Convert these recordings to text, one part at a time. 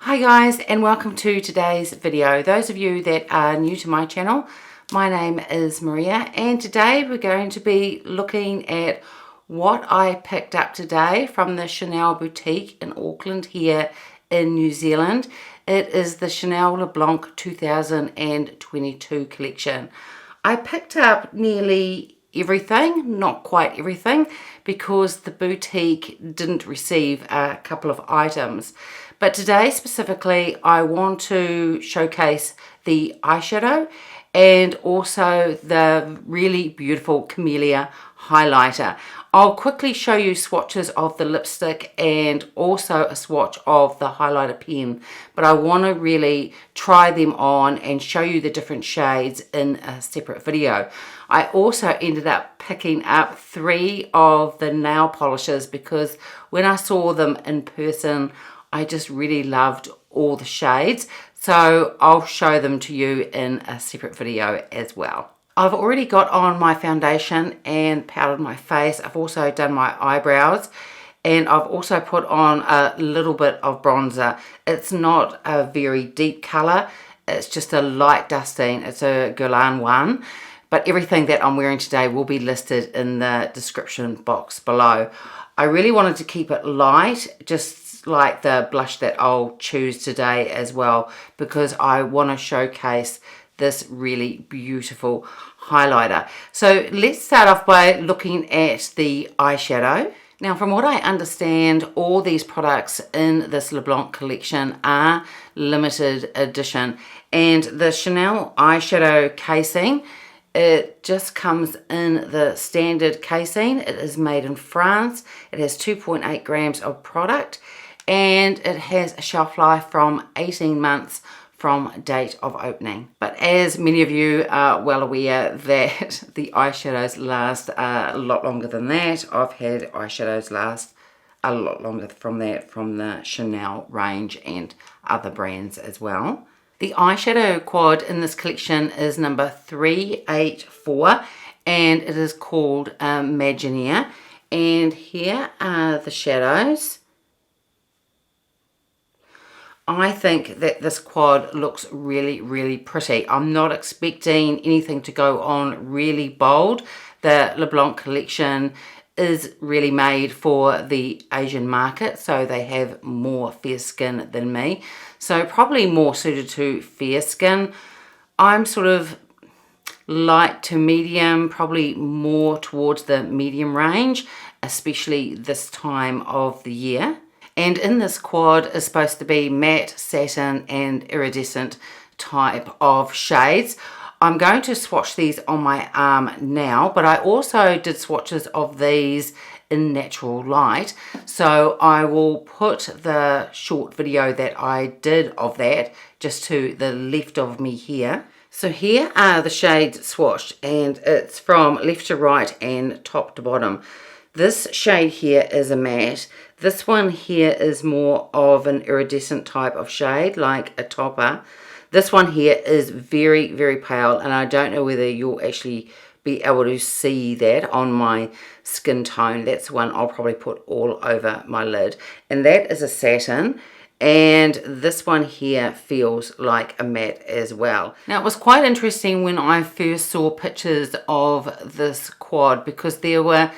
Hi guys, and welcome to today's video. Those of you that are new to my channel, my name is Maria, and today we're going to be looking at what I picked up today from the Chanel boutique in Auckland here in New Zealand. It is the Chanel LeBlanc 2022 collection. I picked up nearly everything, not quite everything, because the boutique didn't receive a couple of items. But today specifically, I want to showcase the eyeshadow and also the really beautiful Camellia highlighter. I'll quickly show you swatches of the lipstick and also a swatch of the highlighter pen, but I want to really try them on and show you the different shades in a separate video. I also ended up picking up 3 of the nail polishes because when I saw them in person, I just really loved all the shades, so I'll show them to you in a separate video as well. I've already got on my foundation and powdered my face. I've also done my eyebrows, and I've also put on a little bit of bronzer. It's not a very deep colour, it's just a light dusting. It's a Guerlain one, but everything that I'm wearing today will be listed in the description box below. I really wanted to keep it light, just like the blush that I'll choose today as well, because I want to showcase this really beautiful highlighter. So let's start off by looking at the eyeshadow. Now, from what I understand, all these products in this LeBlanc collection are limited edition, and the Chanel eyeshadow casing, it just comes in the standard casing. It is made in France. It has 2.8 grams of product, and it has a shelf life from 18 months from date of opening. But as many of you are well aware that the eyeshadows last a lot longer than that. I've had eyeshadows last a lot longer from that from the Chanel range and other brands as well. The eyeshadow quad in this collection is number 384, and it is called Imaginaire. And here are the shadows. I think that this quad looks really, really pretty. I'm not expecting anything to go on really bold. The LeBlanc collection is really made for the Asian market, so they have more fair skin than me. So probably more suited to fair skin. I'm sort of light to medium, probably more towards the medium range, especially this time of the year. And in this quad is supposed to be matte, satin and iridescent type of shades. I'm going to swatch these on my arm now, but I also did swatches of these in natural light. So I will put the short video that I did of that just to the left of me here. So here are the shades swatched, and it's from left to right and top to bottom. This shade here is a matte. This one here is more of an iridescent type of shade, like a topper. This one here is very, very pale, and I don't know whether you'll actually be able to see that on my skin tone. That's the one I'll probably put all over my lid. And that is a satin. And this one here feels like a matte as well. Now, it was quite interesting when I first saw pictures of this quad, because there were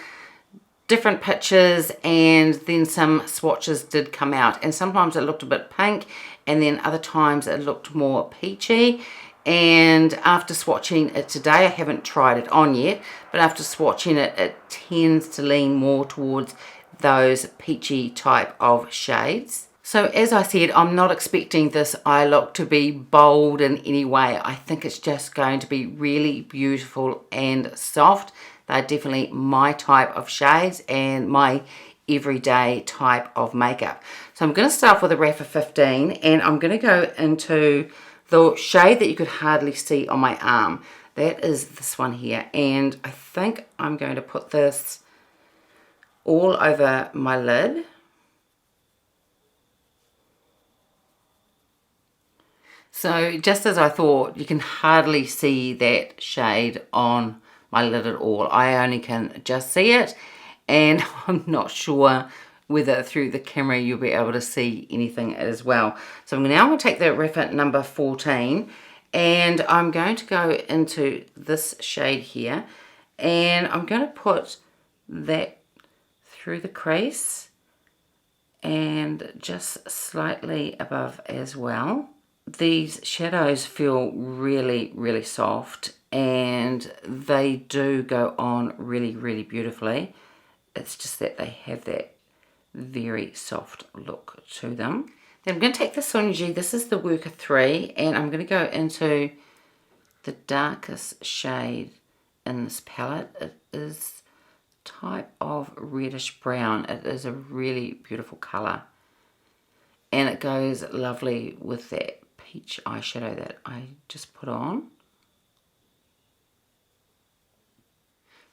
different pictures and then some swatches did come out, and sometimes it looked a bit pink and then other times it looked more peachy. And after swatching it today, I haven't tried it on yet, but after swatching it, it tends to lean more towards those peachy type of shades. So as I said, I'm not expecting this eye look to be bold in any way. I think it's just going to be really beautiful and soft. They're definitely my type of shades and my everyday type of makeup. So I'm going to start off with a Rapha 15, and I'm going to go into the shade that you could hardly see on my arm. That is this one here, and I think I'm going to put this all over my lid. So just as I thought, you can hardly see that shade on my lid at all. I only can just see it, and I'm not sure whether through the camera you'll be able to see anything as well. So now I'm going to take the reference number 14 and I'm going to go into this shade here and I'm going to put that through the crease and just slightly above as well. These shadows feel really, really soft and they do go on really, really beautifully. It's just that they have that very soft look to them. Then I'm going to take the Sunji, this is the Worker 3, and I'm going to go into the darkest shade in this palette. It is type of reddish brown. It is a really beautiful colour and it goes lovely with that peach eyeshadow that I just put on.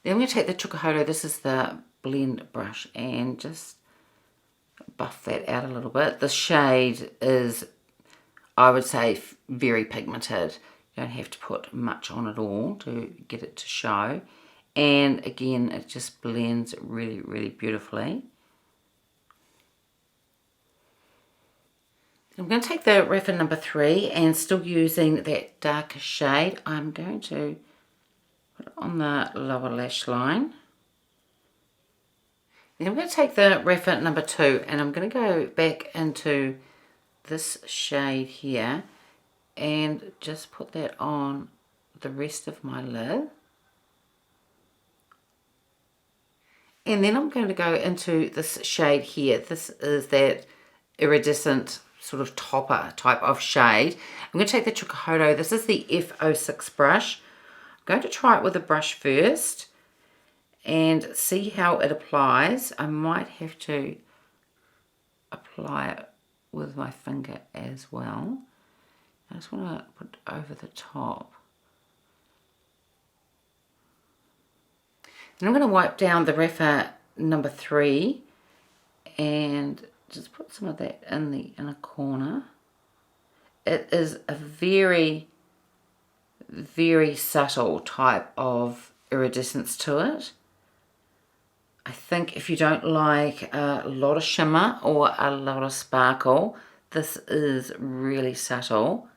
Then I'm going to take the Chukuhodo, this is the blend brush, and just buff that out a little bit. The shade is, I would say, very pigmented. You don't have to put much on at all to get it to show. And again, it just blends really, really beautifully. I'm going to take the reference number 3 and still using that darker shade, I'm going to put it on the lower lash line. Then I'm going to take the reference number 2 and I'm going to go back into this shade here and just put that on the rest of my lid. And then I'm going to go into this shade here. This is that iridescent sort of topper type of shade. I'm going to take the Chukuhodo. This is the F06 brush. I'm going to try it with a brush first and see how it applies. I might have to apply it with my finger as well. I just want to put it over the top. And I'm going to wipe down the reference number 3 and just put some of that in the inner corner. It is a very, very subtle type of iridescence to it. I think if you don't like a lot of shimmer or a lot of sparkle, this is really subtle.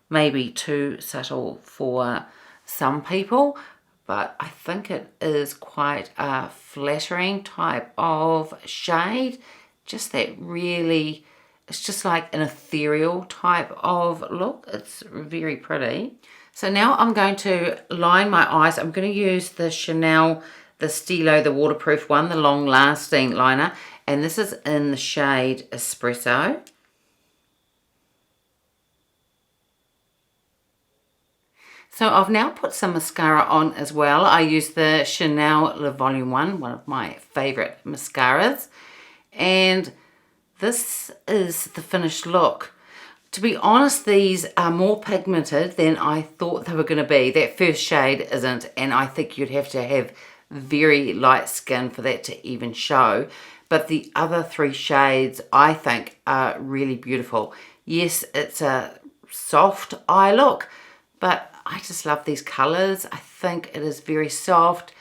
Maybe too subtle for some people, but I think it is quite a flattering type of shade. Just that really, it's just like an ethereal type of look. It's very pretty. So now I'm going to line my eyes. I'm going to use the Chanel, the Stilo, the waterproof one, the long lasting liner. And this is in the shade Espresso. So I've now put some mascara on as well. I use the Chanel Le Volume 1, one of my favourite mascaras. And this is the finished look. To be honest, these are more pigmented than I thought they were going to be. That first shade isn't, and I think you'd have to have very light skin for that to even show. But the other 3 shades I think are really beautiful. Yes, it's a soft eye look, but I just love these colours. I think it is very soft,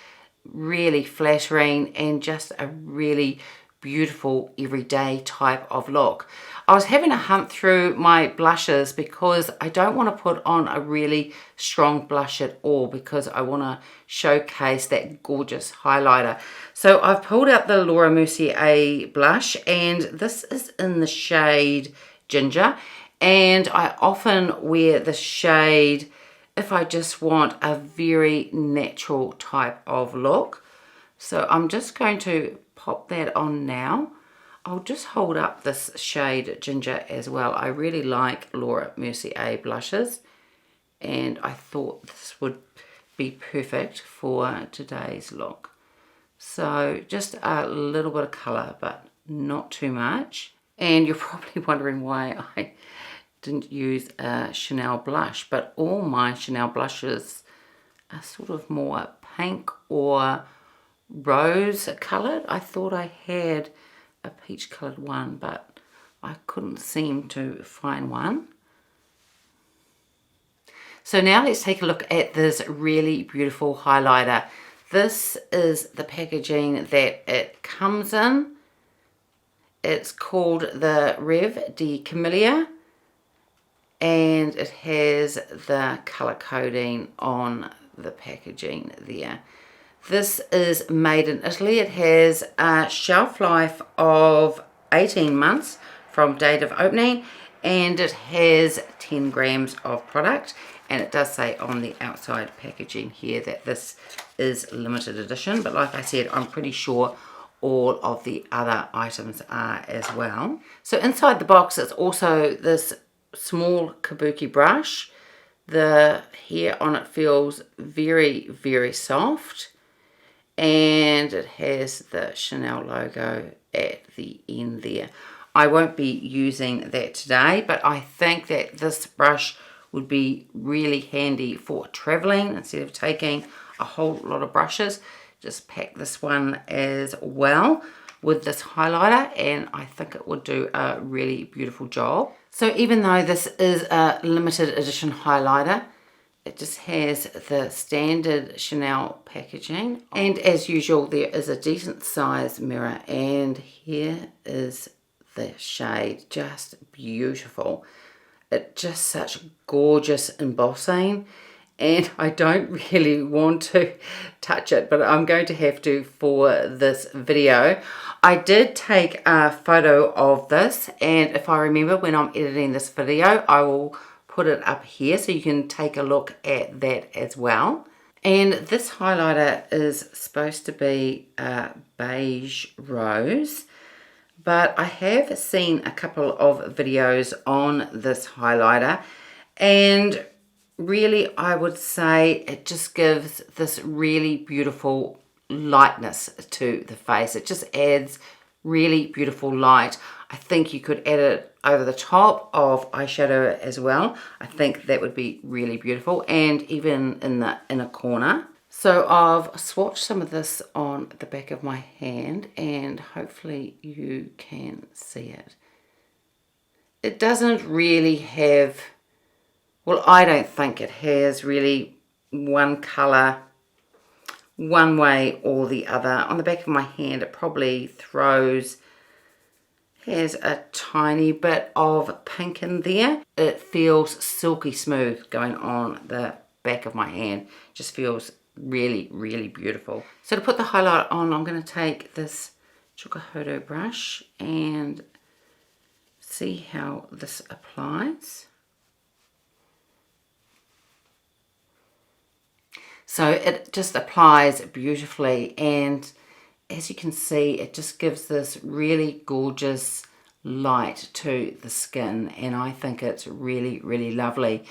really flattering, and just a really beautiful everyday type of look. I was having a hunt through my blushes because I don't want to put on a really strong blush at all because I want to showcase that gorgeous highlighter. So I've pulled out the Laura Mercier blush, and this is in the shade Ginger, and I often wear the shade if I just want a very natural type of look. So I'm just going to pop that on now. I'll just hold up this shade Ginger as well. I really like Laura Mercier blushes, and I thought this would be perfect for today's look. So just a little bit of colour, but not too much. And you're probably wondering why I didn't use a Chanel blush, but all my Chanel blushes are sort of more pink or rose coloured. I thought I had a peach coloured one, but I couldn't seem to find one. So now let's take a look at this really beautiful highlighter. This is the packaging that it comes in. it's called the Réve de Camelia, and it has the colour coding on the packaging there. This is made in Italy. It has a shelf life of 18 months from date of opening, and it has 10 grams of product, and it does say on the outside packaging here that this is limited edition, but like I said, I'm pretty sure all of the other items are as well. So inside the box it's also this small kabuki brush. The hair on it feels very, very soft, and it has the Chanel logo at the end there. I won't be using that today, but I think that this brush would be really handy for traveling. Instead of taking a whole lot of brushes, just pack this one as well with this highlighter, and I think it would do a really beautiful job. So even though this is a limited edition highlighter, it just has the standard Chanel packaging, and as usual there is a decent size mirror, and here is the shade. Just beautiful. It's just such gorgeous embossing, and I don't really want to touch it, but I'm going to have to for this video. I did take a photo of this, and if I remember when I'm editing this video, I will put it up here so you can take a look at that as well. And this highlighter is supposed to be a beige rose, but I have seen a couple of videos on this highlighter, and really I would say it just gives this really beautiful lightness to the face. It just adds really beautiful light. I think you could add it over the top of eyeshadow as well. I think that would be really beautiful, and even in the inner corner. So I've swatched some of this on the back of my hand, and hopefully you can see it. It doesn't really have, well, I don't think it has really one colour one way or the other. On the back of my hand it probably has a tiny bit of pink in there. It feels silky smooth going on the back of my hand. Just feels really, really beautiful. So to put the highlight on, I'm going to take this Chocohodo brush and see how this applies. So it just applies beautifully, and as you can see, it just gives this really gorgeous light to the skin, and I think it's really, really lovely.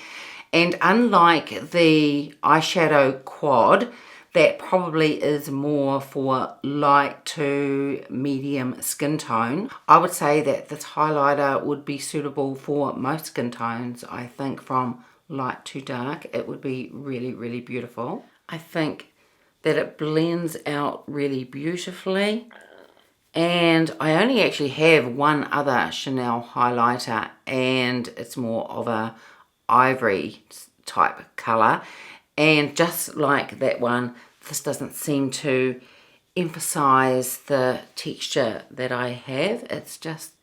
And unlike the eyeshadow quad, that probably is more for light to medium skin tone, I would say that this highlighter would be suitable for most skin tones. I think from light to dark it would be really, really beautiful. I think that it blends out really beautifully, and I only actually have one other Chanel highlighter, and it's more of a ivory type colour, and just like that one, this doesn't seem to emphasize the texture that I have. It's just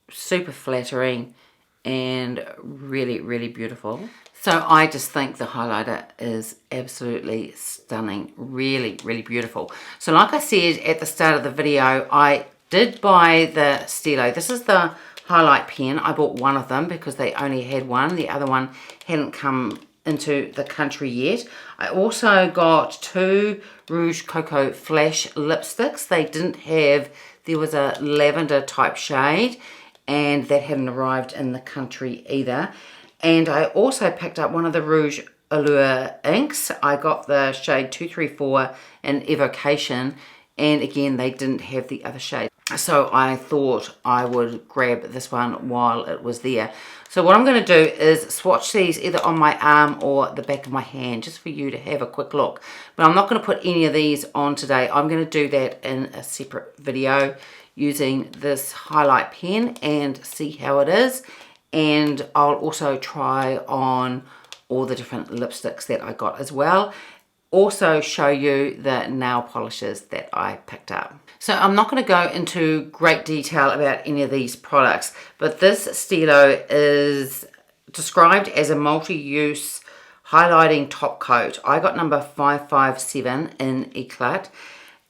super flattering and really, really beautiful. So I just think the highlighter is absolutely stunning. Really, really beautiful. So like I said at the start of the video, I did buy the Stilo. This is the highlight pen. I bought one of them because they only had one. The other one hadn't come into the country yet. I also got two Rouge Coco Flash lipsticks. They didn't have, there was a lavender type shade, and that hadn't arrived in the country either. And I also picked up one of the Rouge Allure inks. I got the shade 234 in Evocation, and again they didn't have the other shade. So I thought I would grab this one while it was there. So what I'm going to do is swatch these either on my arm or the back of my hand, just for you to have a quick look. But I'm not going to put any of these on today. I'm going to do that in a separate video using this highlight pen and see how it is. And I'll also try on all the different lipsticks that I got as well. also show you the nail polishes that I picked up. So I'm not going to go into great detail about any of these products, but this Stilo is described as a multi-use highlighting top coat. I got number 557 in Eclat,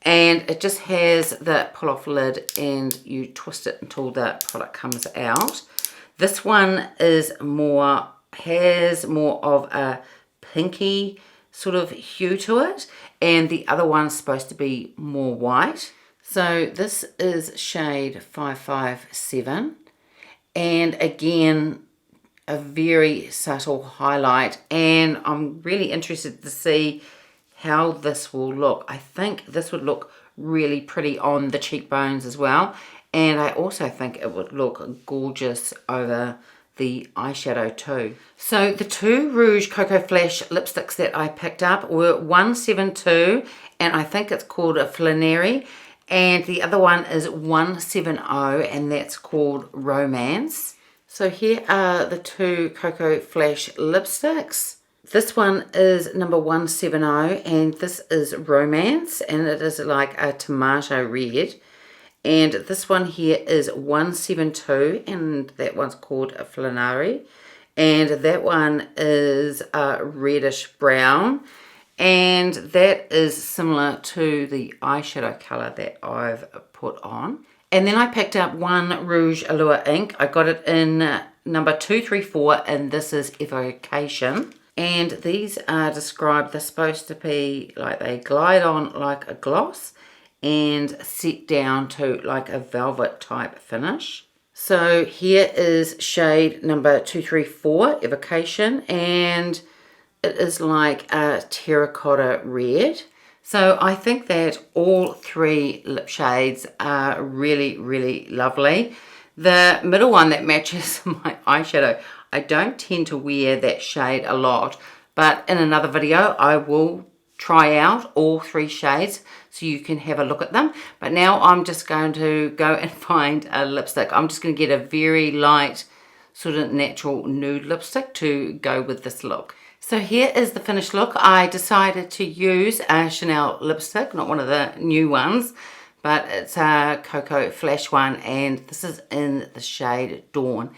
and it just has the pull off lid and you twist it until the product comes out. This one is has more of a pinky sort of hue to it, and the other one's supposed to be more white. So this is shade 557, and again a very subtle highlight, and I'm really interested to see how this will look. I think this would look really pretty on the cheekbones as well, and I also think it would look gorgeous over the eyeshadow too. So the two Rouge Coco Flash lipsticks that I picked up were 172, and I think it's called a Flannery, and the other one is 170, and that's called Romance. So here are the two Coco Flash lipsticks. This one is number 170, and this is Romance, and it is like a tomato red. And this one here is 172, and that one's called a Flannery. And that one is a reddish brown, and that is similar to the eyeshadow colour that I've put on. And then I picked up one Rouge Allure ink. I got it in number 234, and this is Evocation. And these are described, they're supposed to be like they glide on like a gloss and set down to like a velvet type finish. So here is shade number 234, Evocation, and it is like a terracotta red. So I think that all three lip shades are really, really lovely. The middle one that matches my eyeshadow, I don't tend to wear that shade a lot, but in another video I will try out all three shades so you can have a look at them. But now I'm just going to go and find a lipstick. I'm just going to get a very light sort of natural nude lipstick to go with this look. So here is the finished look. I decided to use a Chanel lipstick, not one of the new ones, but it's a Coco Flash one, and this is in the shade Dawn.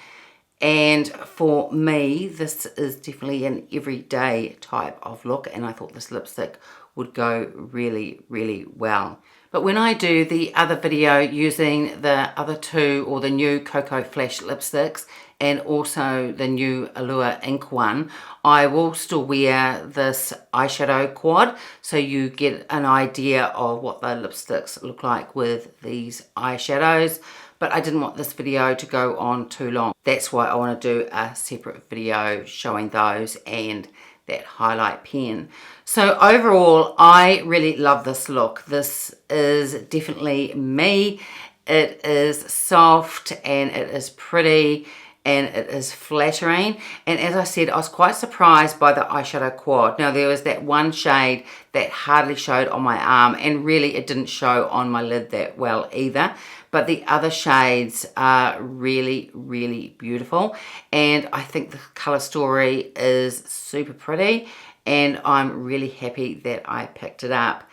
And for me, this is definitely an everyday type of look, and I thought this lipstick would go really, really well. But when I do the other video using the other two, or the new Coco Flash lipsticks, and also the new Allure ink one, I will still wear this eyeshadow quad, so you get an idea of what the lipsticks look like with these eyeshadows. But I didn't want this video to go on too long. That's why I want to do a separate video showing those and that highlight pen. So overall, I really love this look. This is definitely me. It is soft and it is pretty and it is flattering. And as I said, I was quite surprised by the eyeshadow quad. Now there was that one shade that hardly showed on my arm, and really it didn't show on my lid that well either. But the other shades are really, really beautiful. And I think the color story is super pretty, and I'm really happy that I picked it up.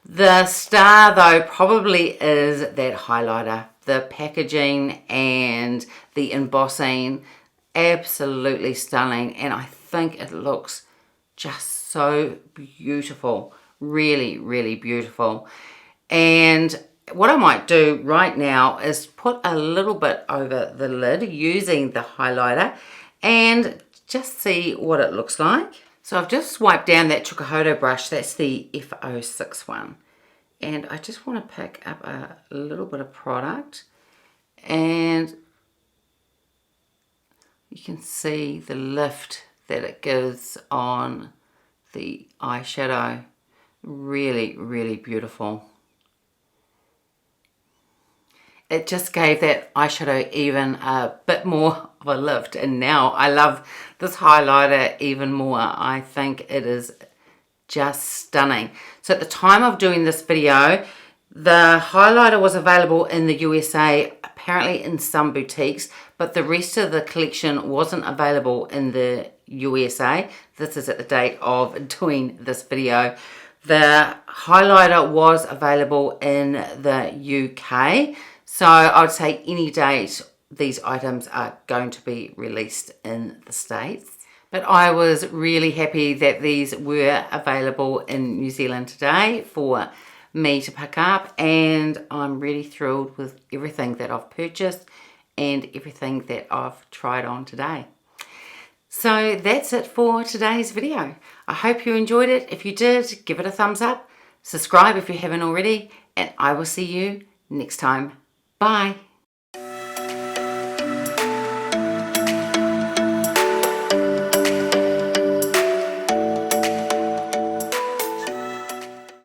The star though probably is that highlighter. The packaging and the embossing, absolutely stunning, and I think it looks just so beautiful. Really, really beautiful. And what I might do right now is put a little bit over the lid using the highlighter and just see what it looks like. So I've just wiped down that Chukahodo brush, that's the F06 one. And I just want to pick up a little bit of product, and you can see the lift that it gives on the eyeshadow. Really, really beautiful. It just gave that eyeshadow even a bit more of a lift, and now I love this highlighter even more. I think it is just stunning. So at the time of doing this video, the highlighter was available in the USA, apparently in some boutiques, but the rest of the collection wasn't available in the USA. This is at the date of doing this video. The highlighter was available in the UK, so I'd say any date these items are going to be released in the States. But I was really happy that these were available in New Zealand today for me to pick up, and I'm really thrilled with everything that I've purchased and everything that I've tried on today. So that's it for today's video. I hope you enjoyed it. If you did, give it a thumbs up, subscribe if you haven't already, and I will see you next time. Bye.